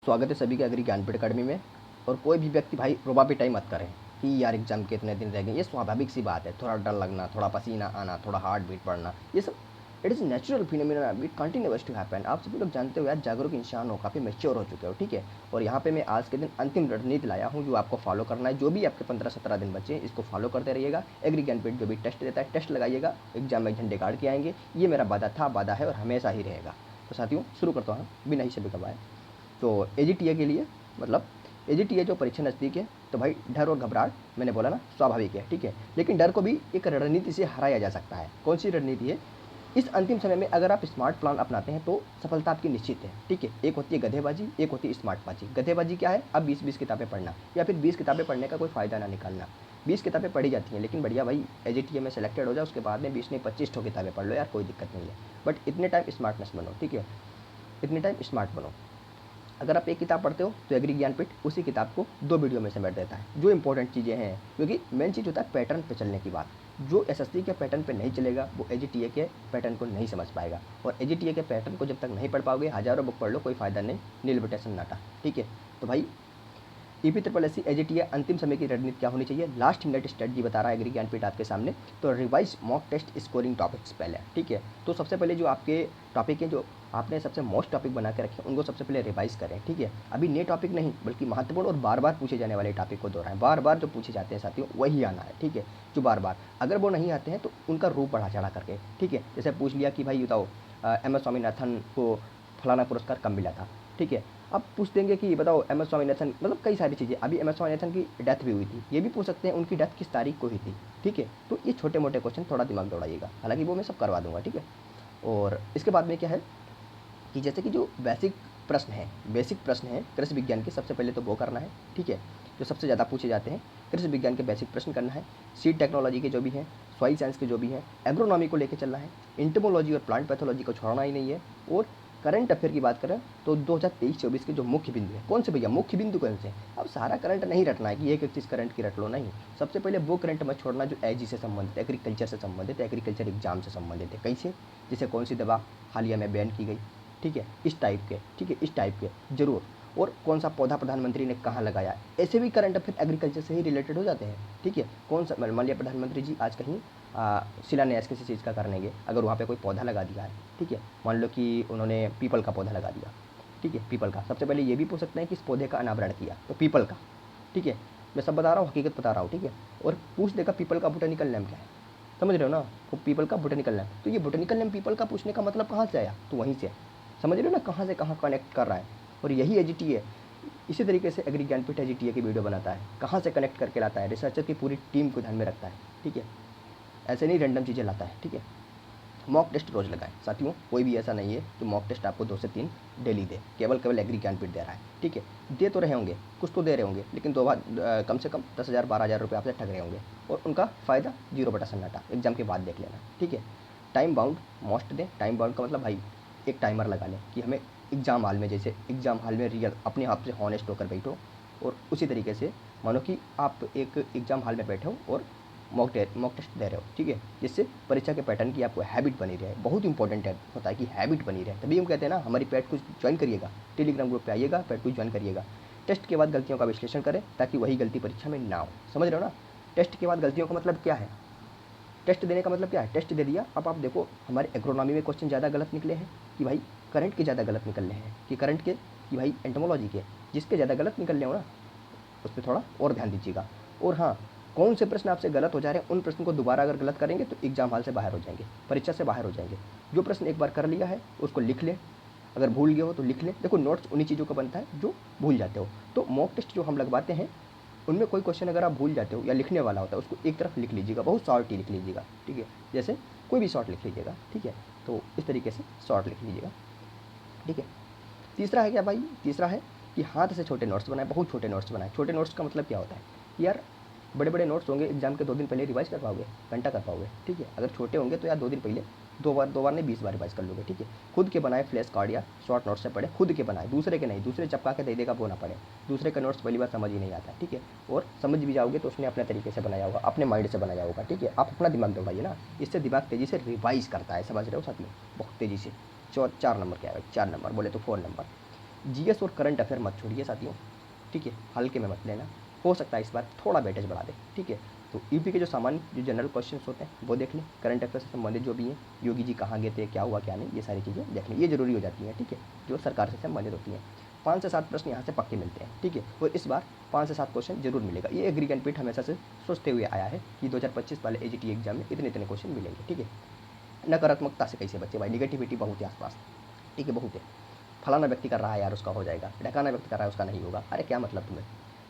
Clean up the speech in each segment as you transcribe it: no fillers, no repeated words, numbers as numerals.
स्वागत है सभी का एग्री ज्ञानपीठ अकेडमी में। और कोई भी व्यक्ति भाई रोबा पिटाई मत करें कि यार एग्जाम के इतने दिन रह गए। ये स्वाभाविक सी बात है, थोड़ा डर लगना, थोड़ा पसीना आना, थोड़ा हार्ट बीट बढ़ना, ये सब it is natural phenomena, it continues to happen. आप सभी लोग जानते हो यार, जागरूक इंसान हो, काफ़ी मैच्योर हो चुके हो, ठीक है। और यहाँ पे मैं आज के दिन अंतिम रणनीति लाया हूँ जो आपको फॉलो करना है। जो भी आपके 15-17 दिन बचे हैं इसको फॉलो करते रहिएगा। एग्री ज्ञानपीठ जो भी टेस्ट देता है टेस्ट लगाइएगा, एग्जाम में झंडे गाड़ के आएंगे। ये मेरा वादा था, वादा है और हमेशा ही रहेगा। तो साथियों शुरू करता हूँ बिना ही सभी कबाए। तो एजीटीए के लिए मतलब एजीटीए जो परीक्षा नज़दीक है तो भाई डर और घबराहट मैंने बोला ना स्वाभाविक है, ठीक है। लेकिन डर को भी एक रणनीति से हराया जा सकता है। कौन सी रणनीति है? इस अंतिम समय में अगर आप स्मार्ट प्लान अपनाते हैं तो सफलता आपकी निश्चित है, ठीक है। एक होती है गधेबाजी, एक होती है स्मार्टबाजी। गधेबाजी क्या है? अब 20-20 किताबें पढ़ना या फिर 20 किताबें पढ़ने का कोई फ़ायदा ना निकालना। 20 किताबें पढ़ी जाती हैं लेकिन बढ़िया भाई एजीटीए में सेलेक्टेड हो जाए, उसके बाद में 20 नहीं 25 ठो किताबें पढ़ लो यार, कोई दिक्कत नहीं है। बट इतने टाइम स्मार्टनेस बनो, ठीक है, इतने टाइम स्मार्ट बनो। अगर आप एक किताब पढ़ते हो तो एग्री ज्ञानपीठ उसी किताब को 2 वीडियो में समेट देता है। जो इंपॉर्टेंट चीज़ें हैं, क्योंकि मेन चीज़ होता है पैटर्न पे चलने की बात। जो एसएससी के पैटर्न पे नहीं चलेगा वो एजीटीए के पैटर्न को नहीं समझ पाएगा। और एजीटीए के पैटर्न को जब तक नहीं पढ़ पाओगे, हज़ारों बुक पढ़ लो, कोई फ़ायदा नहीं, नील बटे सन्नाटा, ठीक है। तो भाई ईपीएससी एजीटीए अंतिम समय की रणनीति क्या होनी चाहिए? लास्ट मिनट स्ट्रेटजी बता रहा है एग्री ज्ञानपीठ आपके सामने। तो revise mock test scoring topics पहले, ठीक है। तो सबसे पहले जो आपके टॉपिक हैं, जो आपने सबसे मोस्ट टॉपिक बना के रखे, उनको सबसे पहले रिवाइज करें, ठीक है। अभी नए टॉपिक नहीं बल्कि महत्वपूर्ण और बार बार पूछे जाने वाले टॉपिक को दोहराएं। बार बार जो पूछे जाते हैं साथियों वही आना है, ठीक है। जो बार बार अगर वो नहीं आते हैं तो उनका रूप बढ़ा चढ़ा करके, ठीक है। जैसे पूछ लिया कि भाई बताओ एम एस स्वामीनाथन को फलाना पुरस्कार कब मिला था, ठीक है। अब पूछ देंगे कि बताओ एम एस स्वामीनाथन, मतलब कई सारी चीज़ें। अभी एम एस स्वामीनाथन की डेथ भी हुई थी, ये भी पूछ सकते हैं उनकी डेथ किस तारीख को हुई थी, ठीक है। तो ये छोटे मोटे क्वेश्चन थोड़ा दिमाग दौड़ाइएगा, हालांकि वो मैं सब करवा दूंगा, ठीक है। और इसके बाद में क्या है कि जैसे कि जो बेसिक प्रश्न हैं कृषि विज्ञान के, सबसे पहले तो वो करना है, ठीक है। जो सबसे ज़्यादा पूछे जाते हैं कृषि विज्ञान के बेसिक प्रश्न करना है। सीड टेक्नोलॉजी के जो भी हैं, सॉइल साइंस के जो भी हैं, एग्रोनॉमी को लेकर चलना है। इंटमोलॉजी और प्लांट पैथोलॉजी को छोड़ना ही नहीं है। और करंट अफेयर की बात करें तो 2023-24 के जो मुख्य बिंदु है, कौन से भैया मुख्य बिंदु कौन से? अब सारा करंट नहीं रटना है कि एक एक चीज़ करंट की रट लो, नहीं। सबसे पहले वो करंट मत छोड़ना जो एजी से संबंधित, एग्रीकल्चर से संबंधित, एग्रीकल्चर एग्जाम से संबंधित है। कैसे? जैसे कौन सी दवा हालिया में बैन की गई, ठीक है, इस टाइप के, ठीक है, इस टाइप के ज़रूर। और कौन सा पौधा प्रधानमंत्री ने कहाँ लगाया, ऐसे भी करंट अफेयर एग्रीकल्चर से ही रिलेटेड हो जाते हैं, ठीक है। कौन सा, मान लिया प्रधानमंत्री जी आज कहीं शिलान्यास किसी चीज़ का करने गए, अगर वहाँ पे कोई पौधा लगा दिया है, ठीक है, मान लो कि उन्होंने पीपल का पौधा लगा दिया, ठीक है, पीपल का, सबसे पहले ये भी पूछ सकते हैं कि इस पौधे का अनावरण किया, तो पीपल का, ठीक है। मैं सब बता रहा हूँ, हकीकत बता रहा हूँ, ठीक है। और पूछ देगा पीपल का बोटेनिकल नेम क्या है, समझ रहे हो ना, वो पीपल का बोटेनिकल नेम। तो ये बोटेनिकल नेम पीपल का पूछने का मतलब कहाँ से आया? तो वहीं से, समझ रहे हो ना, कहाँ से कहाँ कनेक्ट कर रहा है। और यही एजीटीए, इसी तरीके से एग्री ज्ञानपीठ एजीटीए की वीडियो बनाता है, कहाँ से कनेक्ट करके लाता है, रिसर्चर की पूरी टीम को ध्यान में रखता है, ठीक है। ऐसे नहीं रैंडम चीज़ें लाता है, ठीक है। मॉक टेस्ट रोज़ लगाएं साथियों, कोई भी ऐसा नहीं है कि मॉक टेस्ट आपको 2 से 3 डेली दे, केवल एग्री ज्ञानपीठ दे रहा है, ठीक है। दे तो रहे होंगे, कुछ तो दे रहे होंगे, लेकिन 2 बार कम से कम 10,000 12,000 रुपये आपसे ठग रहे होंगे। और उनका फ़ायदा 0 बटा सन्नाटा, एग्जाम के बाद देख लेना, ठीक है। टाइम बाउंड मोस्ट दें। टाइम बाउंड का मतलब भाई एक टाइमर लगा लें कि हमें एग्ज़ाम हॉल में, जैसे एग्ज़ाम हॉल में रियल अपने आप से हॉनेस्ट होकर बैठो। और उसी तरीके से मानो कि आप एक एग्ज़ाम हॉल में बैठे हो और मॉक टेस्ट दे रहे हो, ठीक है। जिससे परीक्षा के पैटर्न की आपको हैबिट बनी रहे। बहुत इंपॉर्टेंट है, होता है कि हैबिट बनी रहे। तभी हम कहते हैं ना, हमारी पैट को ज्वाइन करिएगा, टेलीग्राम ग्रुप पे आइएगा, पैट को ज्वाइन करिएगा। टेस्ट के बाद गलतियों का विश्लेषण करें ताकि वही गलती परीक्षा में ना हो, समझ रहे हो ना। टेस्ट के बाद गलतियों का मतलब क्या है? टेस्ट देने का मतलब क्या है? टेस्ट दे दिया, अब आप देखो हमारे एग्रोनॉमी में क्वेश्चन ज़्यादा गलत निकले हैं कि भाई करंट के ज़्यादा गलत निकल रहे हैं, कि करंट के, कि भाई एंटोमोलॉजी के, जिसके ज़्यादा गलत निकल रहे हो ना उस पर थोड़ा और ध्यान दीजिएगा। और हाँ, कौन से प्रश्न आपसे गलत हो जा रहे हैं, उन प्रश्न को दोबारा अगर गलत करेंगे तो एग्जाम हॉल से बाहर हो जाएंगे, परीक्षा से बाहर हो जाएंगे। जो प्रश्न एक बार कर लिया है उसको लिख लें, अगर भूल गए हो तो लिख लें। देखो नोट्स उन्हीं चीज़ों का बनता है जो भूल जाते हो। तो मॉक टेस्ट जो हम लगवाते हैं उनमें कोई क्वेश्चन अगर आप भूल जाते हो या लिखने वाला होता है, उसको एक तरफ लिख लीजिएगा, बहुत शॉर्ट ही लिख लीजिएगा, ठीक है। जैसे कोई भी शॉर्ट लिख लीजिएगा, ठीक है। तो इस तरीके से शॉर्ट लिख लीजिएगा, ठीक है। तीसरा है क्या भाई? तीसरा है कि हाथ से छोटे नोट्स बनाए, बहुत छोटे नोट्स बनाए। छोटे नोट्स का मतलब क्या होता है कि यार बड़े बड़े नोट्स होंगे, एग्जाम के 2 दिन पहले रिवाइज कर पाओगे, घंटा कर पाओगे, ठीक है। अगर छोटे होंगे तो यार 2 दिन पहले 2 बार नहीं 20 बार रिवाइज कर लोगे, ठीक है। खुद के बनाए फ्लैश कार्ड या शॉर्ट नोट्स से पढ़े, खुद के बनाए, दूसरे के नहीं। दूसरे चपका के दे देगा वो ना पढ़े, दूसरे का नोट्स पहली बार समझ ही नहीं आता, ठीक है। और समझ भी जाओगे तो उसने अपने तरीके से बनाया होगा, अपने माइंड से बनाया होगा, ठीक है। आप अपना दिमाग दौड़ाइए ना, इससे दिमाग तेज़ी से रिवाइज करता है, समझ रहे हो साथ में, बहुत तेज़ी से। 4 नंबर क्या है भाई? 4 नंबर बोले तो 4 नंबर। जीएस और करंट अफेयर मत छोड़िए साथियों, ठीक है, हल्के में मत लेना, हो सकता है इस बार थोड़ा वेटेज बढ़ा दे, ठीक है। तो यूपी के जो सामान्य जो जनरल क्वेश्चन होते हैं वो देख लें, करंट अफेयर से संबंधित जो भी हैं, योगी जी कहाँ गए थे, क्या हुआ क्या नहीं, ये सारी चीज़ें देख लें, ये जरूरी हो जाती हैं, ठीक है, जो सरकार से संबंधित होती हैं। 5 से 7 प्रश्न यहाँ से पक्के मिलते हैं, ठीक है, और इस बार 5 से 7 क्वेश्चन जरूर मिलेगा। ये एग्री ज्ञानपीठ हमेशा से सोचते हुए आया है कि 2025 वाले एजीटी एग्जाम में इतने इतने क्वेश्चन मिलेंगे, ठीक है। नकारात्मकता से कैसे बच्चे भाई, निगेटिविटी बहुत है आसपास, ठीक है, बहुत है। फलाना व्यक्ति कर रहा है यार उसका हो जाएगा, ढकाना व्यक्ति कर रहा है उसका नहीं होगा, अरे क्या मतलब तुम्हें,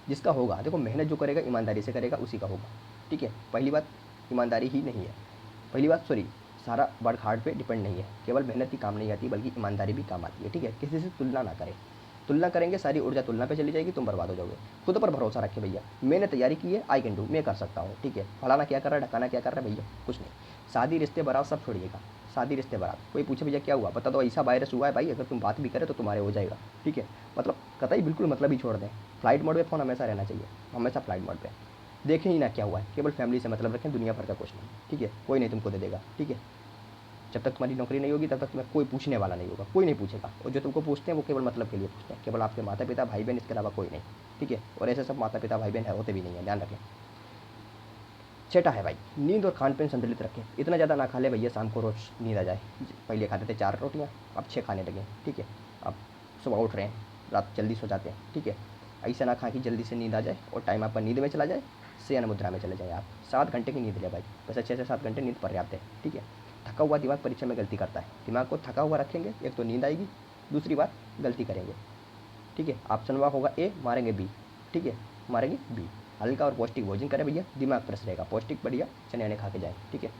जिसका होगा देखो, मेहनत जो करेगा ईमानदारी से करेगा उसी का होगा, ठीक है। पहली बात ईमानदारी ही नहीं है, पहली बात सॉरी, सारा वर्क हार्ड पे डिपेंड नहीं है, केवल मेहनत ही काम नहीं आती बल्कि ईमानदारी भी काम आती है, ठीक है। किसी से तुलना ना करें, तुलना करेंगे सारी ऊर्जा तुलना पे चली जाएगी, तुम बर्बाद हो जाओगे। खुद पर भरोसा रखे भैया, मैंने तैयारी की है, आई कैन डू, मैं कर सकता हूँ, ठीक है। फलाना क्या कर रहा है, ढकाना क्या कर रहा है, भैया कुछ नहीं। शादी रिश्ते बारात सब छोड़िएगा, शादी रिश्ते बारात, कोई पूछे भैया क्या हुआ, बता दो ऐसा वायरस हुआ है भाई, अगर तुम बात भी करें तो तुम्हारे हो जाएगा, ठीक है। मतलब कतई बिल्कुल मतलब ही छोड़ दें, फ्लाइट मोड पे फ़ोन हमेशा रहना चाहिए, हमेशा फ्लाइट मोड पे, देखें ही ना क्या हुआ है, केवल फैमिली से मतलब रखें, दुनिया भर का कुछ नहीं, ठीक है, कोई नहीं तुमको दे देगा, ठीक है। जब तक तुम्हारी नौकरी नहीं होगी तब तक तुम्हें कोई पूछने वाला नहीं होगा, कोई नहीं पूछेगा, और जो तुमको पूछते हैं वो केवल मतलब के लिए पूछते हैं, केवल आपके माता पिता भाई बहन, इसके अलावा कोई नहीं, ठीक है। और ऐसे सब माता पिता भाई बहन है होते भी नहीं है, ध्यान रखें। छठा है भाई, नींद और खान पान संतुलित रखें, इतना ज़्यादा ना खा ले भैया शाम को रोज नींद आ जाए, पहले खाते थे 4 रोटियाँ, अब 6 खाने लगे, ठीक है। अब सुबह उठ रहे हैं, रात जल्दी सो जाते हैं, ठीक है। ऐसा ना खाएं कि जल्दी से नींद आ जाए और टाइम आपका नींद में चला जाए, शयन मुद्रा में चले जाए आप। 7 घंटे की नींद ले भाई, वैसे 6 से 7 घंटे नींद पर्याप्त है, ठीक है। थका हुआ दिमाग परीक्षा में गलती करता है, दिमाग को थका हुआ रखेंगे, एक तो नींद आएगी, दूसरी बात गलती करेंगे, ठीक है। ऑप्शन वाक होगा ए, मारेंगे बी, ठीक है, मारेंगे बी। हल्का और पौष्टिक भोजन करें भैया, दिमाग फ्रेश रहेगा, पौष्टिक बढ़िया चने अने खा के जाएँ, ठीक है।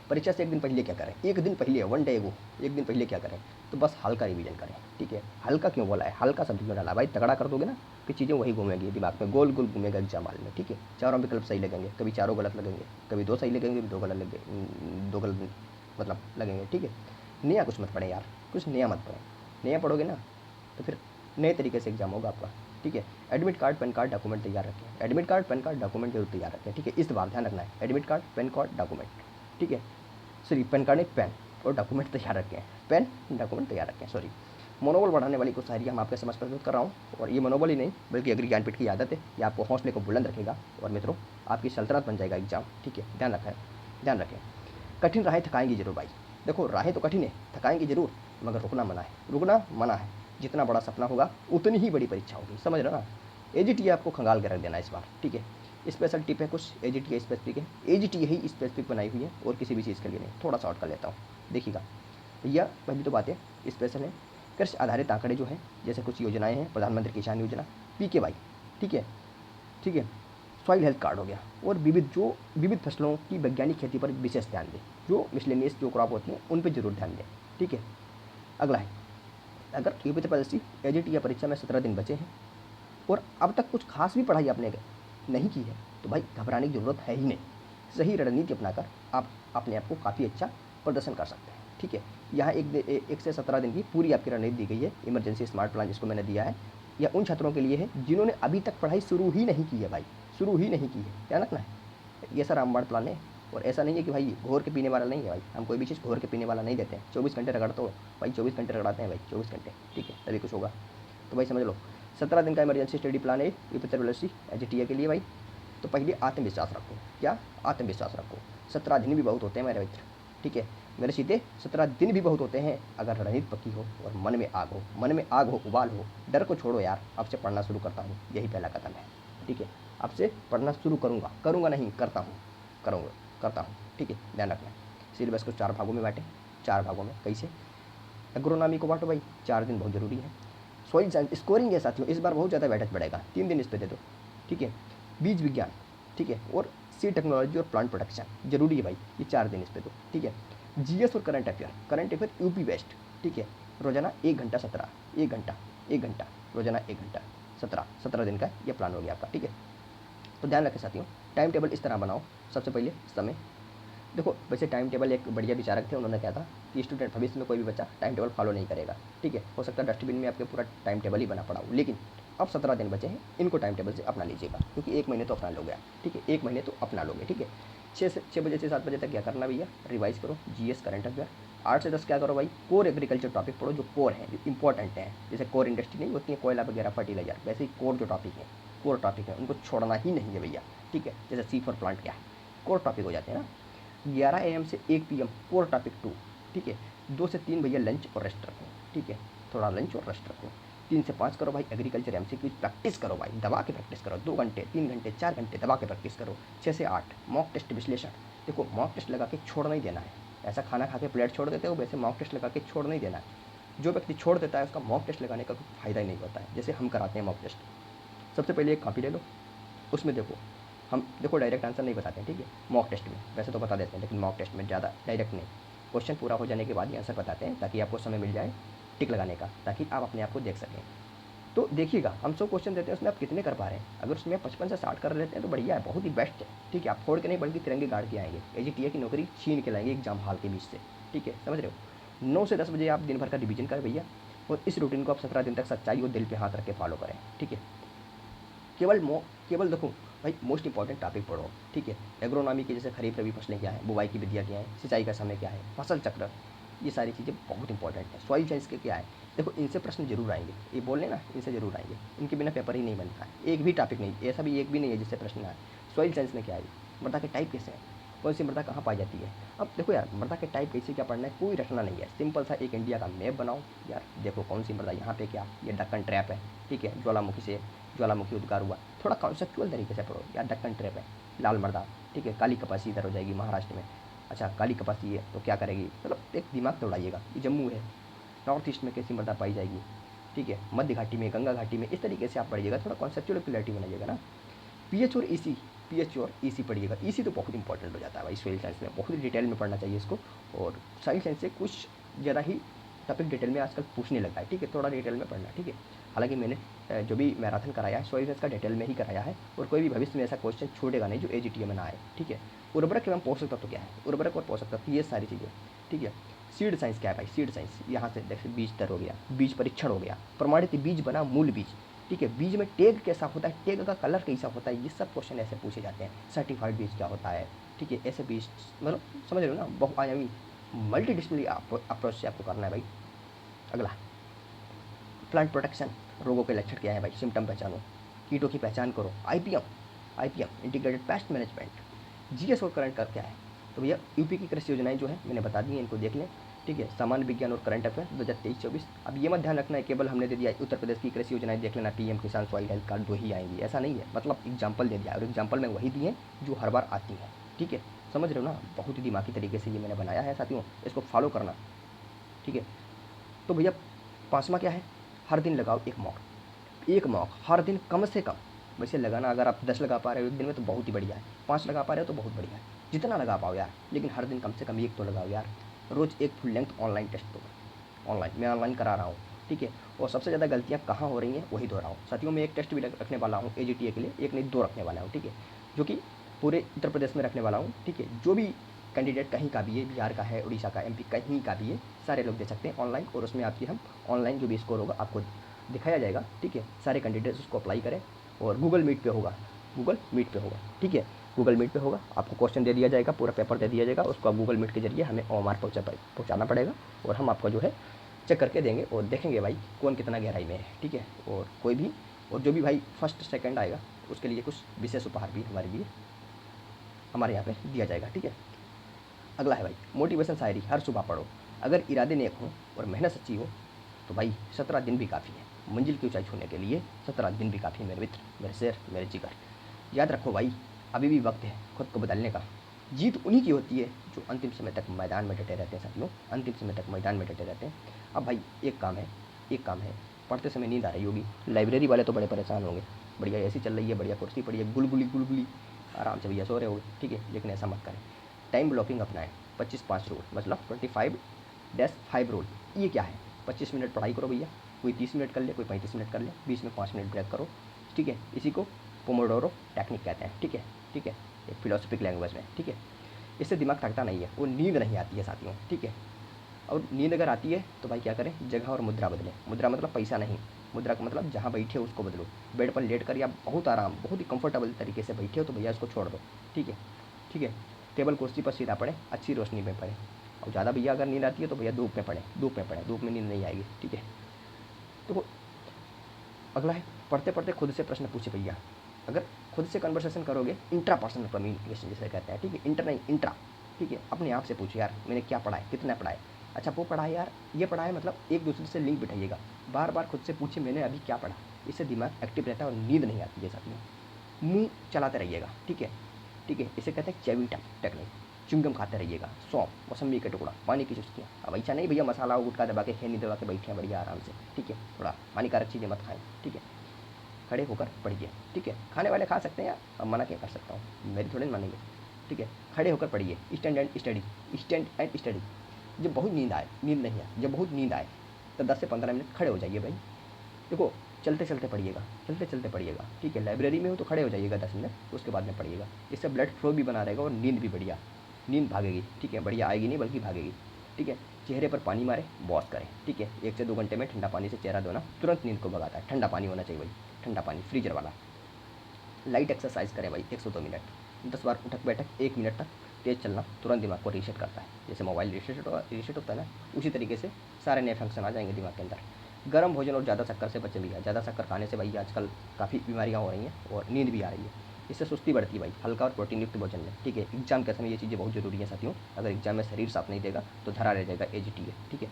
परीक्षा से एक दिन पहले क्या करें, एक दिन पहले, वन डे एगो, एक दिन पहले क्या करें, तो बस हल्का रिवीजन करें, ठीक है। हल्का क्यों बोला है, हल्का शब्द क्यों डाला भाई, तगड़ा कर दोगे ना फिर चीज़ें वही घूमेंगी दिमाग में, गोल गोल घूमेगा एग्जाम हॉल में, ठीक है। चारों विकल्प सही लगेंगे, कभी चारों गलत लगेंगे, कभी 2 सही लगेंगे, कभी 2 गलत लगेंगे, 2 गलत मतलब लगेंगे, ठीक है। नया कुछ मत पढ़ें यार, कुछ नया मत पढ़ें, नया पढ़ोगे ना तो फिर नए तरीके से एग्जाम होगा आपका, ठीक है। Admit card pan card document तैयार रखें, admit card pan card document जरूर तैयार रखें, ठीक है। इस बार ध्यान रखना है, admit card pan card document, ठीक है। सॉरी, पैन कार्ड नहीं, पेन और डॉक्यूमेंट तैयार रखें, पेन डॉक्यूमेंट तैयार रखें, सॉरी। मनोबल बढ़ाने वाली कुछ शायरी हम आपके समझ प्रस्तुत कर रहा हूँ, और ये मनोबल ही नहीं बल्कि अग्रि ज्ञानपीठ की आदत है, ये आपको हौसले को बुलंद रखेगा, और मित्रों आपकी सल्तनत बन जाएगा एग्जाम, ठीक है। ध्यान रखें। कठिन राहें थकाएंगी जरूर भाई, देखो राहें तो कठिन है, थकाएंगी जरूर, मगर रुकना मना है, रुकना मना है। जितना बड़ा सपना होगा उतनी ही बड़ी परीक्षा होगी, समझ रहे हो ना। एजीटी आपको खंगाल के रख देना इस बार, ठीक है। स्पेशल टिप है कुछ, एजीटी स्पेसिफिक है, एजीटी यही स्पेसिफिक बनाई हुई है और किसी भी चीज़ के लिए नहीं। थोड़ा शॉर्ट कर लेता हूँ, देखिएगा भैया, पहली तो बात है स्पेशल है, कृषि आधारित आंकड़े जो है, जैसे कुछ योजनाएं हैं, प्रधानमंत्री किसान योजना, पीके, ठीक है, ठीक है। सॉइल हेल्थ कार्ड हो गया, और विविध फसलों की वैज्ञानिक खेती पर विशेष ध्यान दें, जो मिसलेनियस जो क्रॉप होती हैं उन पर जरूर ध्यान दें, ठीक है। अगला है, अगर यूपीएससी एजीटी या परीक्षा में 17 दिन बचे हैं और अब तक कुछ खास भी पढ़ाई आपने नहीं की है, तो भाई घबराने की ज़रूरत है ही नहीं। सही रणनीति अपनाकर आप अपने आप को काफ़ी अच्छा प्रदर्शन कर सकते हैं, ठीक है। यहाँ 1 से 17 दिन की पूरी आपकी रणनीति दी गई है, इमरजेंसी स्मार्ट प्लान जिसको मैंने दिया है, या उन छात्रों के लिए है जिन्होंने अभी तक पढ़ाई शुरू ही नहीं की है भाई, शुरू ही नहीं की है, ध्यान रखना है। ये सर रामबाण प्लान है, और ऐसा नहीं है कि भाई घोर के पीने वाला नहीं है भाई, हम कोई भी चीज़ घोर के पीने वाला नहीं देते हैं। 24 घंटे रगड़ते हो भाई, 24 घंटे रगड़ाते हैं भाई, 24 घंटे, ठीक है, तभी कुछ होगा। तो भाई समझ लो, 17 दिन का इमरजेंसी स्टडी प्लान है यूपीएससी एजीटी के लिए भाई। तो पहले आत्मविश्वास रखो, क्या आत्मविश्वास रखो, 17 दिन भी बहुत होते हैं मेरे मित्र, ठीक है मेरे सीधे, 17 दिन भी बहुत होते हैं अगर रणनीति पक्की हो और मन में आग हो, मन में आग हो, उबाल हो। डर को छोड़ो यार, अब से पढ़ना शुरू करता हूँ, यही पहला कदम है, ठीक है। अब से पढ़ना शुरू करूँगा नहीं, करता हूँ, ठीक है, ध्यान रखना। सिलेबस को 4 भागों में बांटें, 4 भागों में कैसे, एग्रोनॉमी को बांटो भाई, 4 दिन बहुत ज़रूरी है। सॉइल साइंस स्कोरिंग है साथियों, इस बार बहुत ज़्यादा वेटेज बढ़ेगा, 3 दिन इस पर दे दो, ठीक है। बीज विज्ञान, ठीक है, और सी टेक्नोलॉजी और प्लांट प्रोटेक्शन जरूरी है भाई, ये 4 दिन इस पर दो, ठीक है। जीएस और करंट अफेयर यूपी बेस्ट, ठीक है, रोजाना 1 घंटा 17, 1 घंटा रोजाना 1 घंटा 17 दिन का ये प्लान हो गया आपका, ठीक है। तो ध्यान रखें साथियों, टाइम टेबल इस तरह बनाओ, सबसे पहले समय देखो, वैसे टाइम टेबल एक बढ़िया विचारक थे, उन्होंने कहा था कि स्टूडेंट भविष्य में कोई भी बच्चा टाइम टेबल फॉलो नहीं करेगा, ठीक है। हो सकता है डस्टबिन में आपके पूरा टाइम टेबल ही बना पड़ा हो, लेकिन अब 17 दिन बचे हैं, इनको टाइम टेबल से अपना लीजिएगा, क्योंकि 1 महीने तो अपना लोगे, ठीक है, 1 महीने तो अपना लोगे, ठीक है। 6 बजे से 7 बजे तक क्या करना भैया, रिवाइज करो जीएस करंट अफेयर, 8 से 10 क्या करो भाई, कोर एग्रीकल्चर टॉपिक पढ़ो, जो कोर है, जो इंपॉर्टेंट है। जैसे कोर इंडस्ट्री नहीं होती है, कोयला वगैरह, फर्टिलाइजर, वैसे ही कोर जो टॉपिक है, कोर टॉपिक है, उनको छोड़ना ही नहीं है भैया, ठीक है। जैसे C4 प्लांट क्या है, कोर टॉपिक हो जाते हैं ना। 11 AM से 1 PM कोर टॉपिक 2, ठीक है। 2 से 3 भैया लंच और रेस्ट रखो, ठीक है, थोड़ा लंच और रेस्ट रखो। 3 से 5 करो भाई एग्रीकल्चर MCQ प्रैक्टिस करो भाई, दबा के प्रैक्टिस करो, 2 घंटे 3 घंटे 4 घंटे दबा के प्रैक्टिस करो। 6 से 8 मॉक टेस्ट विश्लेषण, देखो मॉक टेस्ट लगा के छोड़ नहीं देना है, ऐसा खाना खा के प्लेट छोड़ देते हो, वैसे मॉक टेस्ट लगा के छोड़ नहीं देना है। जो व्यक्ति छोड़ देता है उसका मॉक टेस्ट लगाने का कोई फायदा ही नहीं होता है। जैसे हम कराते हैं मॉक टेस्ट, सबसे पहले एक कॉपी ले लो, उसमें देखो, हम देखो डायरेक्ट आंसर नहीं बताते हैं, ठीक है। मॉक टेस्ट में वैसे तो बता देते हैं, लेकिन मॉक टेस्ट में ज़्यादा डायरेक्ट नहीं, क्वेश्चन पूरा हो जाने के बाद ही आंसर बताते हैं, ताकि आपको समय मिल जाए टिक लगाने का, ताकि आप अपने आप को देख सकें। तो देखिएगा, हम 100 क्वेश्चन देते हैं, उसमें आप कितने कर पा रहे हैं। अगर उसमें 55 से 60 कर लेते हैं तो बढ़िया है, बहुत ही बेस्ट है, ठीक है। आप फोड़ के नहीं बल्कि तिरंगे गाड़ के आएंगे, AGTA की नौकरी छीन के लाएंगे एग्जाम हॉल के बीच से, ठीक है, समझ रहे हो। 9 से 10 बजे आप दिन भर का रिवीजन करें भैया, और इस रूटीन को आप 17 दिन तक सच्चाई और दिल पे हाथ रख के फॉलो करें, ठीक है। केवल देखो भाई, मोस्ट इंपॉर्टेंट टॉपिक पढ़ो, ठीक है। एग्रोनॉमी की, जैसे खरीफ रबी फसलें क्या है, बुवाई की विधियाँ क्या है, सिंचाई का समय क्या है, फसल चक्र, ये सारी चीज़ें बहुत इंपॉर्टेंट है। सॉइल साइंस के क्या है, देखो इनसे प्रश्न जरूर आएंगे, ये बोल लेना, इनसे जरूर आएंगे, इनके बिना पेपर ही नहीं बनता है। एक भी टॉपिक नहीं, ऐसा भी एक भी नहीं है जिससे प्रश्न आए। सॉइल साइंस में क्या है, मृदा के टाइप कैसे हैं, कौन सी मृदा कहाँ पाई जाती है। अब देखो यार, मृदा के टाइप कैसे क्या पढ़ना है, कोई रटना नहीं है, सिंपल सा एक इंडिया का मैप बनाओ यार, देखो कौन सी मृदा यहाँ पे, क्या ये डक्कन ट्रैप है, ठीक है, ज्वालामुखी उद्गार हुआ, थोड़ा कॉन्सेप्चुअल तरीके से पढ़ो यार, डक्कन ट्रैप है, लाल मृदा, ठीक है, काली कपासी इधर हो जाएगी महाराष्ट्र में, अच्छा काली कपासी है तो क्या करेगी, मतलब एक दिमाग दौड़ाइएगा। ये जम्मू है, नॉर्थ ईस्ट में कैसी मृदा पाई जाएगी, ठीक है, मध्य घाटी में, गंगा घाटी में, इस तरीके से आप पढ़िएगा, थोड़ा कॉन्सेप्चुअल क्लैरिटी बनाइएगा ना। पीएच और ईसी पढ़िएगा, ईसी तो बहुत इंपॉर्टेंट हो जाता है भाई सॉइल साइंस में, बहुत ही डिटेल में पढ़ना चाहिए इसको। और सॉइल साइंस से कुछ ज़्यादा ही टॉपिक डिटेल में आजकल पूछने लगा है, ठीक है, थोड़ा डिटेल में पढ़ना, ठीक है। हालांकि मैंने जो भी मैराथन कराया है सॉइल साइंस का डिटेल में ही कराया है, और कोई भी भविष्य में ऐसा क्वेश्चन छूटेगा नहीं जो AGTA में ना आए, ठीक है। उर्वरक एवं पोषक तत्व क्या है, उर्वरक और पोषक तत्व, ये सारी चीज़ें, ठीक है। सीड साइंस क्या है भाई, सीड साइंस यहाँ से जैसे बीज दर हो गया, बीज परीक्षण हो गया, प्रमाणित बीज बना मूल बीज, ठीक है। बीज में टैग कैसा होता है, टैग का कलर कैसा होता है, ये सब क्वेश्चन ऐसे पूछे जाते हैं। सर्टिफाइड बीज क्या होता है, ठीक है, ऐसे बीज, मतलब समझ रहे हो ना, बहुआयामी मल्टी डिसिप्लिनरी अप्रोच से आपको करना है भाई। अगला, प्लांट प्रोटेक्शन, रोगों के लक्षण क्या है भाई, सिम्टम पहचानो, कीटों की पहचान करो, IPM integrated pest management, GS और करंट का क्या है। तो भैया यूपी की कृषि योजनाएं जो है मैंने बता दी हैं, इनको देख लें, ठीक है। सामान्य विज्ञान और करंट अफेयर 2023-24। अब ये मत ध्यान रखना है केवल हमने दे दिया उत्तर प्रदेश की कृषि योजनाएं देख लेना, PM किसान सॉइल हेल्थ कार्ड 2 ही आएंगी, ऐसा नहीं है, मतलब एग्जाम्पल दे दिया, और एग्जाम्पल में वही दिए जो हर बार आती हैं, ठीक है, समझ रहे हो ना। बहुत ही दिमागी तरीके से ये मैंने बनाया है साथियों, इसको फॉलो करना, ठीक है। तो भैया 5वां क्या है, हर दिन लगाओ एक मॉक हर दिन कम से कम। वैसे लगाना अगर आप 10 लगा पा रहे हो एक दिन में तो बहुत ही बढ़िया है, 5 लगा पा रहे हो तो बहुत बढ़िया है, जितना लगा पाओ यार, लेकिन हर दिन कम से कम एक तो लगाओ यार। रोज़ एक फुल लेंथ ऑनलाइन टेस्ट दो, मैं ऑनलाइन करा रहा हूँ, ठीक है। और सबसे ज़्यादा गलतियाँ कहाँ हो रही हैं वही दोहराओ साथियों। मैं एक टेस्ट भी रखने वाला हूँ AGTA के लिए, एक नहीं 2 रखने वाला हूँ, ठीक है, जो कि पूरे उत्तर प्रदेश में रखने वाला हूँ, ठीक है। जो भी कैंडिडेट कहीं का भी है, बिहार का है, उड़ीसा का, MP कहीं का भी है, सारे लोग दे सकते हैं ऑनलाइन, और उसमें आपकी हम ऑनलाइन जो भी स्कोर होगा आपको दिखाया जाएगा, ठीक है। सारे कैंडिडेट्स उसको अप्लाई करें, और गूगल मीट पे होगा, ठीक है, गूगल मीट पे होगा, आपको क्वेश्चन दे दिया जाएगा, पूरा पेपर दे दिया जाएगा, उसको आप गूगल मीट के जरिए हमें OMR पहुँचाना पड़ेगा, और हम आपका जो है चेक करके देंगे, और देखेंगे भाई कौन कितना गहराई में है, ठीक है। और जो भी भाई फर्स्ट सेकंड आएगा उसके लिए कुछ विशेष उपहार भी हमारे यहाँ पे दिया जाएगा, ठीक है। अगला है भाई मोटिवेशन शायरी, हर सुबह पढ़ो। अगर इरादे नेक हों और मेहनत सच्ची हो तो भाई 17 दिन भी काफ़ी है, मंजिल की ऊंचाई छूने के लिए 17 दिन भी काफ़ी है मेरे मित्र, मेरे शेर, मेरे जिगर। याद रखो भाई, अभी भी वक्त है खुद को बदलने का। जीत उन्हीं की होती है जो अंतिम समय तक मैदान में डटे रहते हैं साथियों, अंतिम समय तक मैदान में डटे रहते हैं। अब भाई एक काम है, पढ़ते समय नींद आ रही होगी, लाइब्रेरी वाले तो बड़े परेशान होंगे, बढ़िया ऐसी चल रही है, बढ़िया कुर्सी पड़ी है, गुलगुली आराम से भैया सो रहे होगे, ठीक है, लेकिन ऐसा मत करें। टाइम ब्लॉकिंग अपनाएं, 25-5 रूल, मतलब 25-5 रूल। ये क्या है, 25 मिनट पढ़ाई करो भैया, कोई 30 मिनट कर ले, कोई 35 मिनट कर ले, बीच में 5 मिनट ब्रेक करो, ठीक है। इसी को पोमोडोरो टेक्निक कहते हैं, ठीक है, एक फिलोसफिक लैंग्वेज में, ठीक है। इससे दिमाग थकता नहीं है, वो नींद नहीं आती है साथियों, ठीक है। और नींद अगर आती है तो भाई क्या करें, जगह और मुद्रा बदलें। मुद्रा मतलब पैसा नहीं, मुद्रा का मतलब जहाँ बैठे हो उसको बदलो। बेड पर लेट कर या बहुत ही कंफर्टेबल तरीके से बैठे हो तो भैया इसको छोड़ दो, ठीक है। टेबल कुर्सी पर सीधा पड़े, अच्छी रोशनी में पड़े, और ज़्यादा भैया अगर नींद आती है तो भैया धूप में पढ़ें, धूप में पढ़ें, धूप में नींद नहीं आएगी, ठीक है। तो अगला है पढ़ते पढ़ते खुद से प्रश्न पूछे भैया। अगर खुद से कन्वर्सेशन करोगे, इंट्रा पर्सनल कम्युनिकेशन जिसे कहते हैं, ठीक है, इंटर नहीं इंट्रा, ठीक है, अपने आप से पूछो यार मैंने क्या पढ़ा है, कितना पढ़ा है, अच्छा वो पढ़ा है यार, ये पढ़ा है, मतलब एक दूसरे से लिंक बिठाइएगा। बार बार खुद से पूछिए मैंने अभी क्या पढ़ा, इससे दिमाग एक्टिव रहता है और नींद नहीं आती है साथियों। मुंह चलाते रहिएगा, ठीक है, ठीक है, इसे कहते हैं चैवीटा टेक्निक। च्युइंगम खाते रहिएगा, सौंफ, मौसम्बी का टुकड़ा, पानी की चुस्कियाँ। अब ऐसा नहीं भैया मसाला गुटखा दबा के खैनी दबा के बैठे हैं बढ़िया आराम से, ठीक है, थोड़ा हानिकारक चीज़ें मत खाएं, ठीक है। खड़े होकर पढ़िए, ठीक है, खाने वाले खा सकते हैं यार, अब मना क्या कर सकता हूँ, मेरी थोड़ी मानेंगे, ठीक है। खड़े होकर पढ़िए, stand and study, stand and study. जब बहुत नींद आए, नींद नहीं आए, जब बहुत नींद आए तो 10 से 15 मिनट खड़े हो जाइए भाई। देखो चलते चलते पढ़िएगा, चलते चलते पढ़िएगा, ठीक है। लाइब्रेरी में हो तो खड़े हो जाइएगा 10 मिनट, उसके बाद में पढ़िएगा। इससे ब्लड फ्लो भी बना रहेगा और नींद भी बढ़िया, नींद भागेगी, ठीक है, बढ़िया आएगी नहीं बल्कि भागेगी, ठीक है। चेहरे पर पानी मारे, वॉश करें, ठीक है, 1 से 2 घंटे में ठंडा पानी से चेहरा धोना तुरंत नींद को भगाता है। ठंडा पानी होना चाहिए भाई, ठंडा पानी फ्रीजर वाला। लाइट एक्सरसाइज करें भाई 102 मिनट, 10 बार उठक बैठक 1 मिनट तक तेज़ चलना तुरंत दिमाग को रीसेट करता है। जैसे मोबाइल रीसेट होता है ना, उसी तरीके से सारे नए फंक्शन आ जाएंगे दिमाग के अंदर। गर्म भोजन और ज़्यादा शक्कर से बचें भैया। ज़्यादा शक्कर खाने से भाई आजकल काफ़ी बीमारियाँ हो रही हैं और नींद भी आ रही है, इससे सुस्ती बढ़ती है भाई। हल्का और प्रोटीन युक्त भोजन लें, ठीक है। एग्जाम के समय ये चीज़ें बहुत ज़रूरी है साथियों। अगर एग्जाम में शरीर साथ नहीं देगा तो धरा रह जाएगा एजीटी है, ठीक है।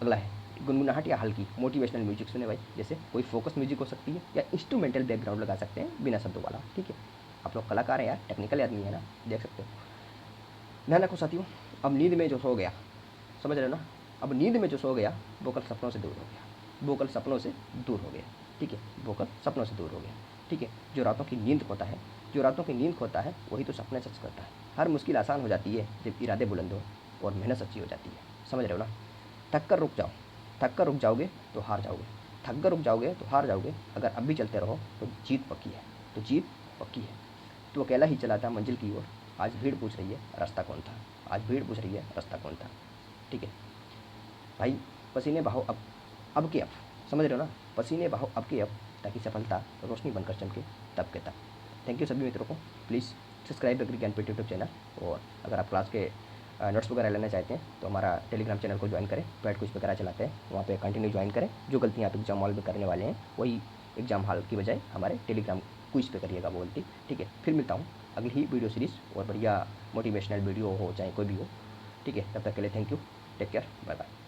अगला है गुनगुनाहट या हल्की मोटिवेशनल म्यूजिक सुने भाई। जैसे कोई फोकस म्यूजिक हो सकती है या इंस्ट्रूमेंटल बैकग्राउंड लगा सकते हैं बिना शब्दों वाला, ठीक है। आप लोग कलाकार हैं यार, टेक्निकल आदमी है ना, देख सकते हो। ध्यान रखो साथियों, अब नींद में जो सो गया, समझ रहे हो ना, अब नींद में जो सो गया वो कल सपनों से दूर हो गया, वो कल सपनों से दूर हो गया, ठीक है, वो कल सपनों से दूर हो गया, ठीक है। जो रातों की नींद खोता है, जो रातों की नींद खोता है वही तो सपने सच करता है। हर मुश्किल आसान हो जाती है जब इरादे बुलंद हो और मेहनत सच्ची हो जाती है, समझ रहे हो ना। थक कर रुक जाओ, थक कर रुक जाओगे तो हार जाओगे, थक कर रुक जाओगे तो हार जाओगे। अगर अब भी चलते रहो तो जीत पक्की है, तो जीत पक्की है। तो अकेला ही चला था मंजिल की ओर, आज भीड़ पूछ रही है रास्ता कौन था, आज भीड़ पूछ रही है रास्ता कौन था, ठीक है भाई। पसीने बहाओ अब के अब, समझ रहे हो ना, पसीने बहाओ अब के अब, ताकि सफलता रोशनी बनकर चमके तब के तब। थैंक यू सभी मित्रों को। Please subscribe Agri Gyanpeeth YouTube channel. और अगर आप क्लास के नोट्स वगैरह लेना चाहते हैं तो हमारा टेलीग्राम चैनल को ज्वाइन करें, पेड कुछ वगैरह चलाते हैं, वहाँ पे कंटिन्यू ज्वाइन करें। जो गलतियाँ आप एग्जाम हॉल में करने वाले हैं वही एग्जाम हॉल की बजाय हमारे टेलीग्राम क्विज पे करिएगा वो गलती, ठीक है। फिर मिलता हूँ अगली ही वीडियो सीरीज़ और बढ़िया मोटिवेशनल वीडियो हो चाहे कोई भी हो, ठीक है। तब तक के लिए thank you, take care, bye bye.